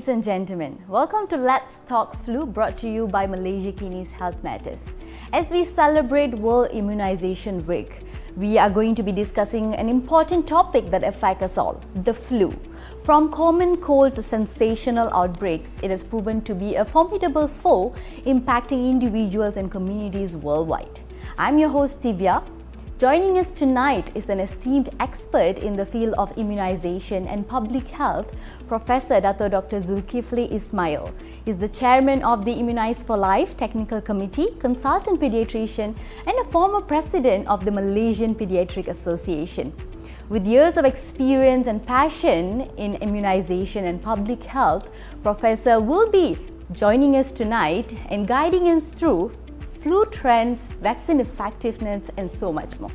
Ladies and gentlemen, welcome to Let's Talk Flu, brought to you by Malaysia Kini's Health Matters. As we celebrate World Immunisation Week, we are going to be discussing an important topic that affects us all, the flu. From common cold to sensational outbreaks, it has proven to be a formidable foe impacting individuals and communities worldwide. I'm your host Thiviya. Joining us tonight is an esteemed expert in the field of immunization and public health, Professor Datuk Dr. Zulkifli Ismail. He's the chairman of the Immunize for Life Technical Committee, consultant paediatrician, and a former president of the Malaysian Paediatric Association. With years of experience and passion in immunization and public health, Professor will be joining us tonight and guiding us through flu trends, vaccine effectiveness, and so much more.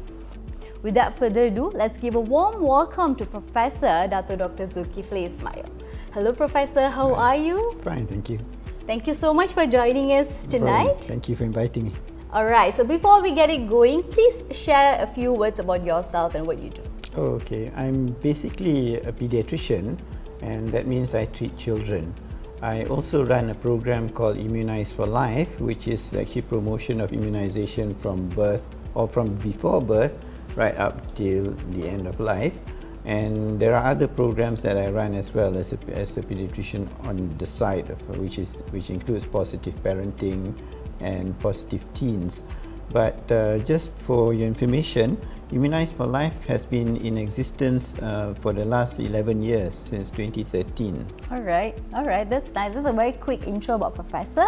Without further ado, let's give a warm welcome to Professor Datuk Dr. Zulkifli Ismail. Hello, Professor. How are you? Fine, thank you. Thank you so much for joining us tonight. Thank you for inviting me. All right. So before we get it going, please share a few words about yourself and what you do. Okay, I'm basically a pediatrician, and that means I treat children. I also run a program called Immunize for Life, which is actually promotion of immunization from birth or from before birth right up till the end of life. And there are other programs that I run as well as a pediatrician on the side, which includes positive parenting and positive teens. But just for your information, Immunize for Life has been in existence for the last 11 years, since 2013. All right, that's nice. This is a very quick intro about Professor.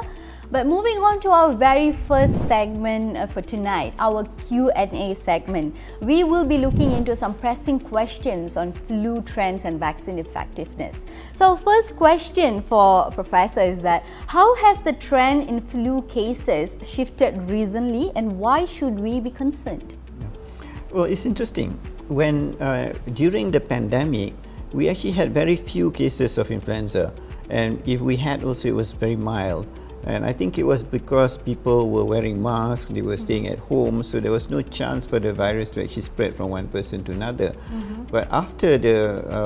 But moving on to our very first segment for tonight, our Q&A segment, we will be looking into some pressing questions on flu trends and vaccine effectiveness. So our first question for Professor is that, how has the trend in flu cases shifted recently, and why should we be concerned? Well, it's interesting. When during the pandemic, we actually had very few cases of influenza, and if we had also, it was very mild. And I think it was because people were wearing masks, they were staying at home, so there was no chance for the virus to actually spread from one person to another. But after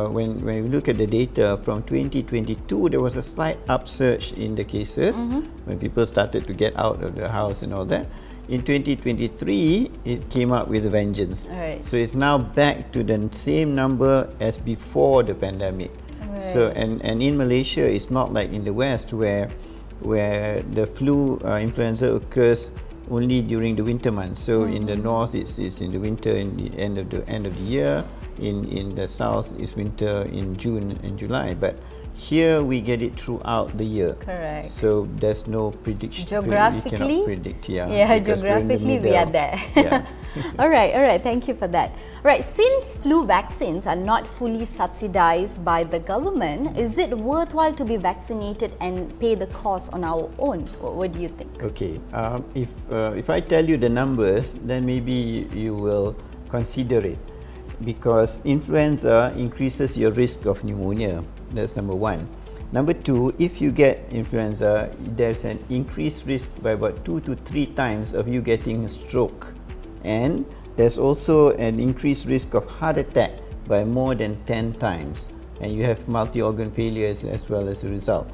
when we look at the data from 2022, there was a slight upsurge in the cases when people started to get out of the house and all that. In 2023, it came up with a vengeance. Right. So it's now back to the same number as before the pandemic. Right. So and in Malaysia, it's not like in the West where the flu influenza occurs only during the winter months. So in the north, it's in the winter, in the end of the year. In the south, it's winter in June and July. But here we get it throughout the year. Correct. So there's no prediction. Geographically, you cannot predict, geographically we are there. Yeah. All right. Thank you for that. Right. Since flu vaccines are not fully subsidized by the government, is it worthwhile to be vaccinated and pay the cost on our own? What do you think? Okay. If I tell you the numbers, then maybe you will consider it, because influenza increases your risk of pneumonia. That's number one. Number two, if you get influenza, there's an increased risk by about 2 to 3 times of you getting a stroke. And there's also an increased risk of heart attack by more than 10 times. And you have multi-organ failures as well as a result.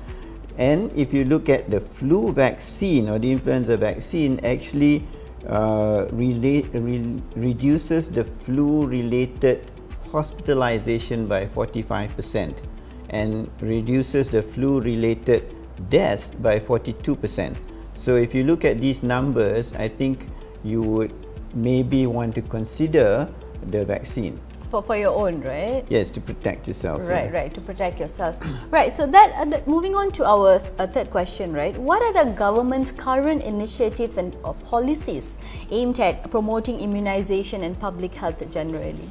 And if you look at the flu vaccine or the influenza vaccine, actually reduces the flu-related hospitalization by 45%. And reduces the flu-related deaths by 42%. So if you look at these numbers, I think you would maybe want to consider the vaccine. For your own, right? Yes, to protect yourself. Right, to protect yourself. Right, so that moving on to our third question, right? What are the government's current initiatives and policies aimed at promoting immunization and public health generally?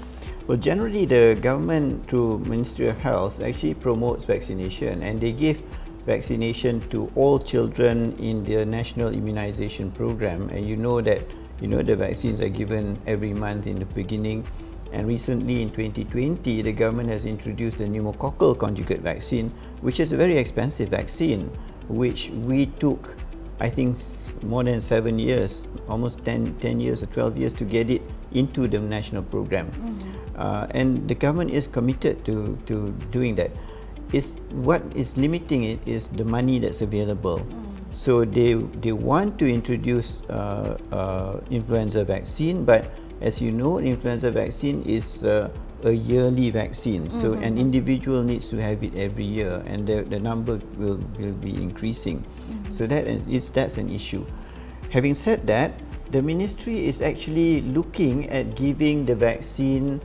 Well, generally the government through Ministry of Health actually promotes vaccination, and they give vaccination to all children in the National Immunization Program. And you know that the vaccines are given every month in the beginning. And recently in 2020, the government has introduced the pneumococcal conjugate vaccine, which is a very expensive vaccine, which we took, I think, more than 7 years, almost 10 years or 12 years to get it into the national program. And the government is committed to doing that. is what is limiting it is the money that's available. So they want to introduce influenza vaccine, but as you know, influenza vaccine is a yearly vaccine. So an individual needs to have it every year, and the number will be increasing. So that's an issue. Having said that, the ministry is actually looking at giving the vaccine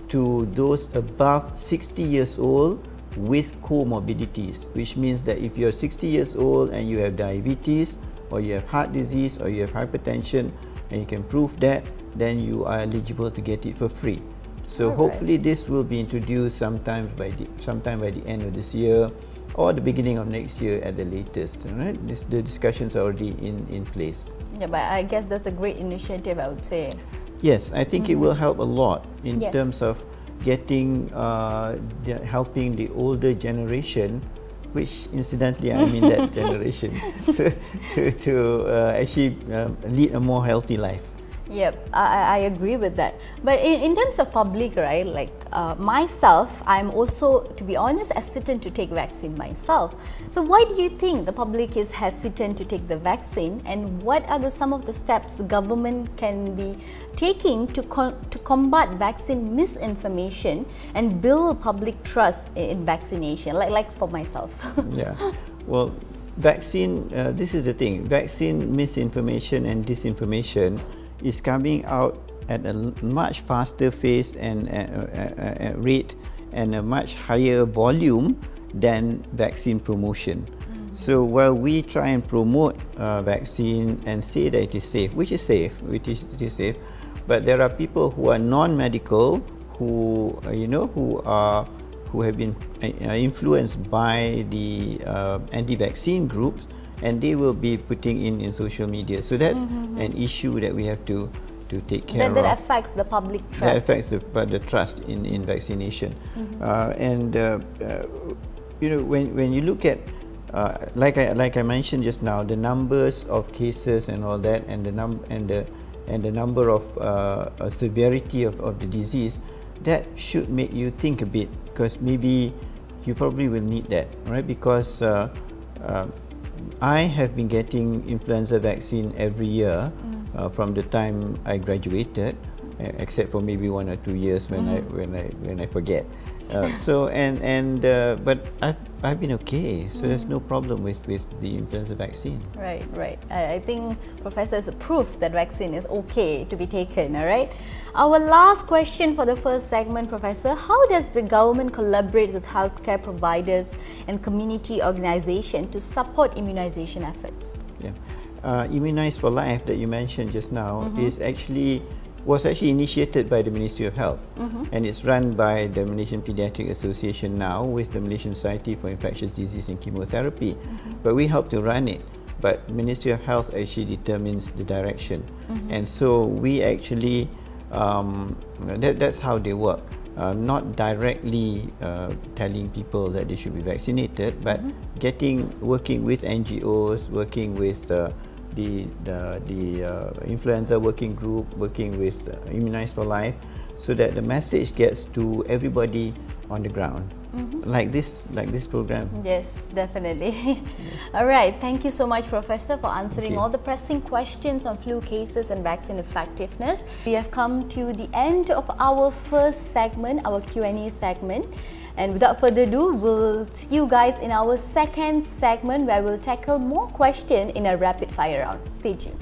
to those above 60 years old with comorbidities, which means that if you're 60 years old and you have diabetes, or you have heart disease, or you have hypertension, and you can prove that, then you are eligible to get it for free. So hopefully this will be introduced sometime by the end of this year, or the beginning of next year at the latest. Right? The discussions are already in place. Yeah, but I guess that's a great initiative, I would say. Yes, I think it will help a lot in terms of getting helping the older generation, which incidentally I'm in that generation, to actually lead a more healthy life. Yep, I agree with that. But in terms of public, right, like myself, I'm also, to be honest, hesitant to take vaccine myself. So why do you think the public is hesitant to take the vaccine, and what are some of the steps government can be taking to combat vaccine misinformation and build public trust in vaccination, like for myself? Yeah, well, vaccine, this is the thing, vaccine misinformation and disinformation is coming out at a much faster pace and rate and a much higher volume than vaccine promotion. So while we try and promote vaccine and say that it is safe, which is safe, but there are people who are non-medical who who have been influenced by the anti-vaccine groups, and they will be putting in social media. So that's an issue that we have to take care of. That affects the public trust. That affects the trust in vaccination. When you look at like I mentioned just now, the numbers of cases and all that, and the number of severity of the disease, that should make you think a bit, because maybe you probably will need that, right? Because I have been getting influenza vaccine every year from the time I graduated, except for maybe 1 or 2 years when I forget. But I've been okay, so there's no problem with the influenza vaccine. Right. I think Professor is a proof that vaccine is okay to be taken. All right. Our last question for the first segment, Professor: how does the government collaborate with healthcare providers and community organizations to support immunization efforts? Yeah, Immunize for Life that you mentioned just now was actually initiated by the Ministry of Health, and it's run by the Malaysian Paediatric Association now with the Malaysian Society for Infectious Disease and Chemotherapy. But we help to run it, but Ministry of Health actually determines the direction, and so we actually that's how they work. Not directly telling people that they should be vaccinated, but working with NGOs, working with the influenza working group, working with Immunize for Life, so that the message gets to everybody on the ground, like this program. Yes, definitely. All right, thank you so much, Professor, for answering all the pressing questions on flu cases and vaccine effectiveness. We have come to the end of our first segment, our Q&A segment. And without further ado, we'll see you guys in our second segment, where we'll tackle more questions in a rapid fire round. Stay tuned.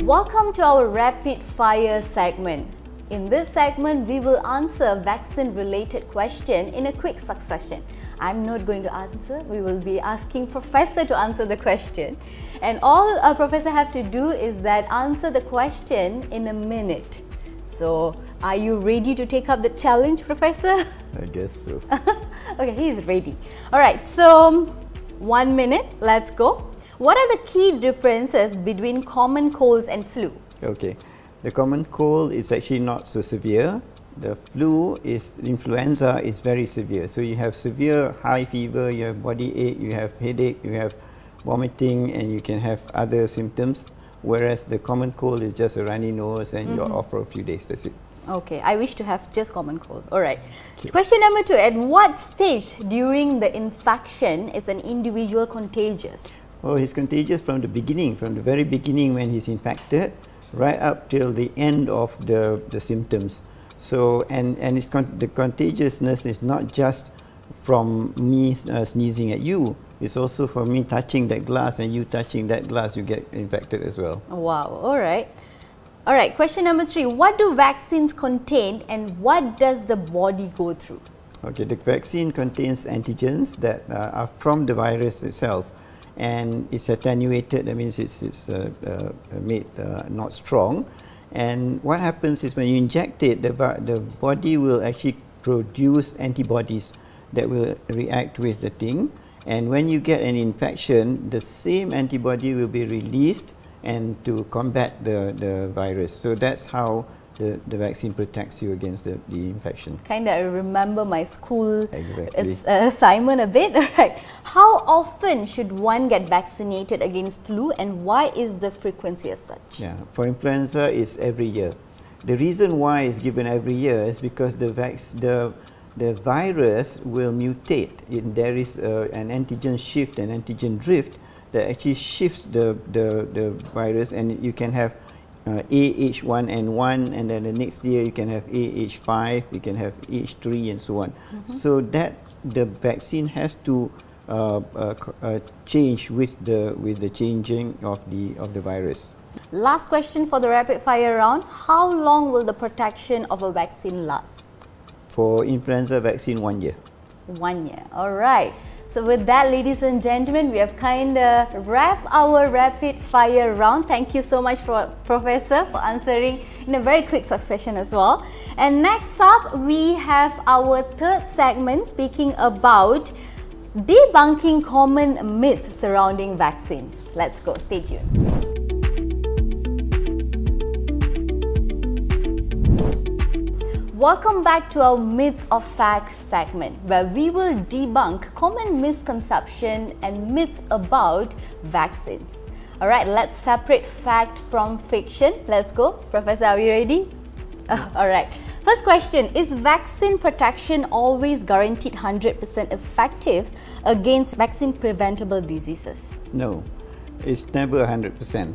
Welcome to our rapid fire segment. In this segment, we will answer vaccine-related questions in a quick succession. I'm not going to answer. We will be asking Professor to answer the question. And all our Professor have to do is that answer the question in a minute. So, are you ready to take up the challenge, Professor? I guess so. Okay, he is ready. Alright, so 1 minute, let's go. What are the key differences between common colds and flu? Okay, the common cold is actually not so severe. The influenza is very severe. So you have severe high fever, you have body ache, you have headache, you have vomiting, and you can have other symptoms. Whereas the common cold is just a runny nose and you're off for a few days, that's it. Okay, I wish to have just common cold. All right. Okay. Question number 2, at what stage during the infection is an individual contagious? Oh, he's contagious from the beginning, from the very beginning when he's infected, right up till the end of the symptoms. So, and the contagiousness is not just from me sneezing at you, it's also from me touching that glass and you touching that glass, you get infected as well. Wow, all right. All right, question number 3, what do vaccines contain and what does the body go through? Okay, the vaccine contains antigens that are from the virus itself, and it's attenuated, that means it's made not strong. And what happens is when you inject it, the body will actually produce antibodies that will react with the thing. And when you get an infection, the same antibody will be released and to combat the virus. So that's how the vaccine protects you against the infection. Kind of remember my school assignment a bit. Right. How often should one get vaccinated against flu and why is the frequency as such? Yeah, for influenza it's every year. The reason why it's given every year is because the virus will mutate. There is an antigen shift, an antigen drift that actually shifts the virus, and you can have AH1N1, and then the next year you can have AH5, you can have AH3 and so on. So that the vaccine has to change with the changing of the virus. Last question for the rapid fire round. How long will the protection of a vaccine last? For influenza vaccine, 1 year. 1 year, all right. So with that, ladies and gentlemen, we have kind of wrapped our rapid fire round. Thank you so much, Professor, for answering in a very quick succession as well. And next up, we have our third segment speaking about debunking common myths surrounding vaccines. Let's go, stay tuned. Welcome back to our Myth of Fact segment, where we will debunk common misconceptions and myths about vaccines. Alright, let's separate fact from fiction. Let's go. Professor, are you ready? Alright. First question, is vaccine protection always guaranteed 100% effective against vaccine preventable diseases? No, it's never 100%.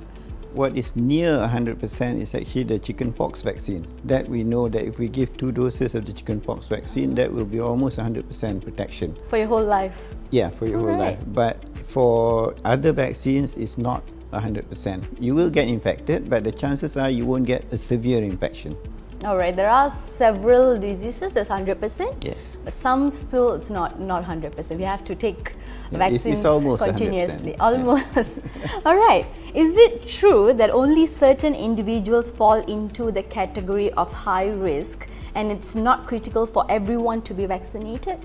What is near 100% is actually the chickenpox vaccine. That we know that if we give 2 doses of the chickenpox vaccine, that will be almost 100% protection. For your whole life? Yeah, for your whole life. But for other vaccines, it's not 100%. You will get infected, but the chances are you won't get a severe infection. Alright, there are several diseases that's 100%. Yes. But some still it's not 100%. We have to take vaccines it's almost continuously. 100%. Almost. Alright. Is it true that only certain individuals fall into the category of high risk and it's not critical for everyone to be vaccinated?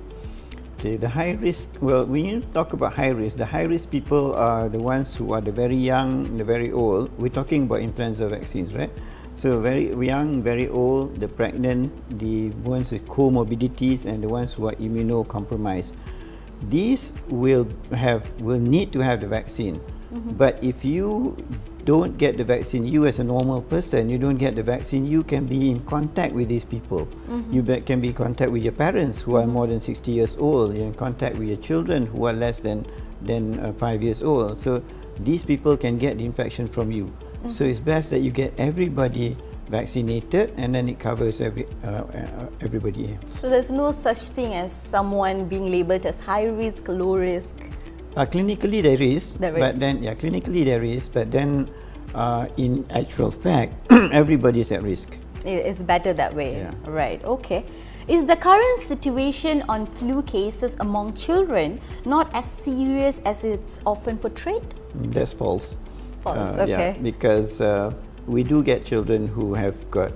Okay, the high risk, well, when you talk about high risk, the high risk people are the ones who are the very young, the very old. We're talking about influenza vaccines, right? So very young, very old, the pregnant, the ones with comorbidities, and the ones who are immunocompromised. These will need to have the vaccine. But if you don't get the vaccine, you as a normal person, you don't get the vaccine, you can be in contact with these people. You can be in contact with your parents who are more than 60 years old. You're in contact with your children who are less than 5 years old. So these people can get the infection from you. So it's best that you get everybody vaccinated, and then it covers everybody. So there's no such thing as someone being labelled as high risk, low risk? Clinically there is. But then clinically there is, but then in actual fact, everybody is at risk. It's better that way. Yeah. Right, okay. Is the current situation on flu cases among children not as serious as it's often portrayed? That's false. False, okay. Yeah, because we do get children who have got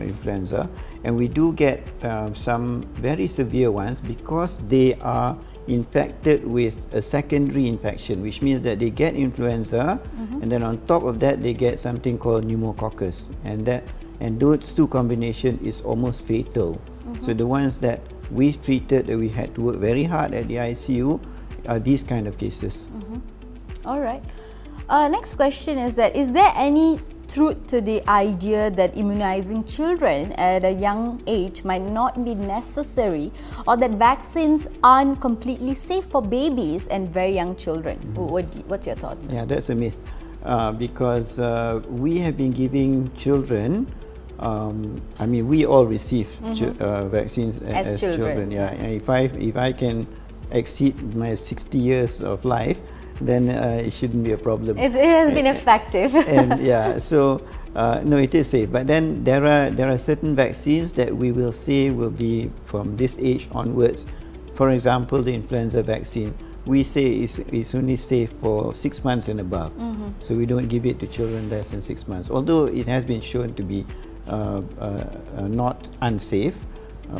influenza, and we do get some very severe ones because they are infected with a secondary infection, which means that they get influenza, and then on top of that they get something called pneumococcus, and those two combination is almost fatal. So the ones that we treated, that we had to work very hard at the ICU, are these kind of cases. All right. Next question is that, is there any truth to the idea that immunizing children at a young age might not be necessary, or that vaccines aren't completely safe for babies and very young children? What's your thoughts? Yeah, that's a myth. Because we have been giving children, I mean, we all receive vaccines as children. Yeah, and if I can exceed my 60 years of life, then it shouldn't be a problem. It has been effective. And yeah, so no, it is safe. But then there are certain vaccines that we will say will be from this age onwards. For example, the influenza vaccine, we say it's only safe for 6 months and above. So we don't give it to children less than 6 months. Although it has been shown to be not unsafe,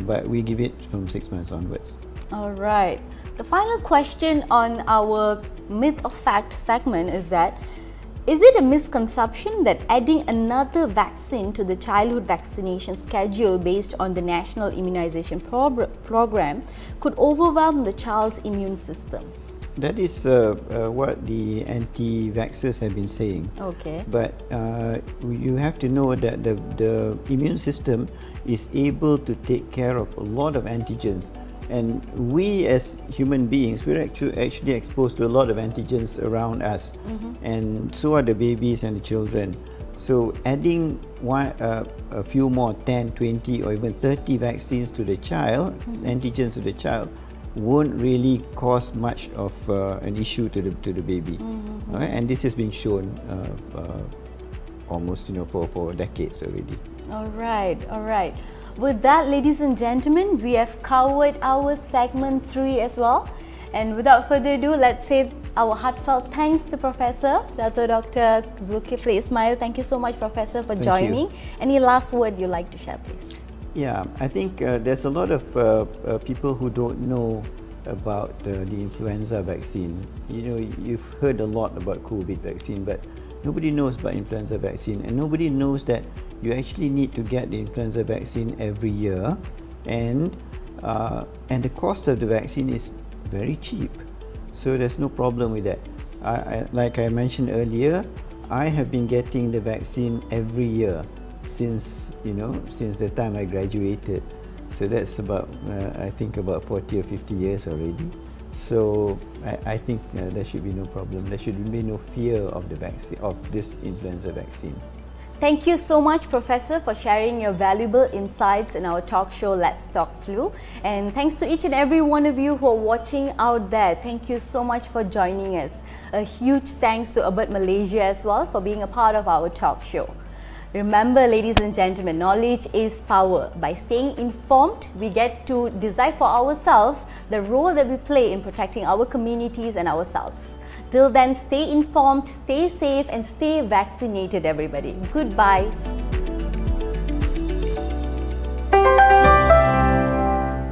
but we give it from 6 months onwards. All right. The final question on our myth or fact segment is that, is it a misconception that adding another vaccine to the childhood vaccination schedule based on the National Immunization Program could overwhelm the child's immune system? That is what the anti-vaxxers have been saying. Okay. But you have to know that the immune system is able to take care of a lot of antigens. And we as human beings, we're actually exposed to a lot of antigens around us. And so are the babies and the children. So adding a few more, 10, 20 or even 30 vaccines to the child, antigens to the child, won't really cause much of an issue to the baby. Right? And this has been shown almost for decades already. All right, all right. With that, ladies and gentlemen, we have covered our segment 3 as well. And without further ado, let's say our heartfelt thanks to Professor Dr. Zulkifli Ismail. Thank you so much, Professor, for joining. Any last word you'd like to share, please? Yeah, I think there's a lot of people who don't know about the influenza vaccine. You've heard a lot about COVID vaccine, but nobody knows about influenza vaccine, and nobody knows that you actually need to get the influenza vaccine every year, and the cost of the vaccine is very cheap, so there's no problem with that. Like I mentioned earlier, I have been getting the vaccine every year since the time I graduated. So that's about I think about 40 or 50 years already. So I think there should be no problem. There should be no fear of the vaccine, of this influenza vaccine. Thank you so much, Professor, for sharing your valuable insights in our talk show, Let's Talk Flu. And thanks to each and every one of you who are watching out there. Thank you so much for joining us. A huge thanks to Abad Malaysia as well for being a part of our talk show. Remember, ladies and gentlemen, knowledge is power. By staying informed, we get to decide for ourselves the role that we play in protecting our communities and ourselves. Till then, stay informed, stay safe, and stay vaccinated, everybody. Goodbye.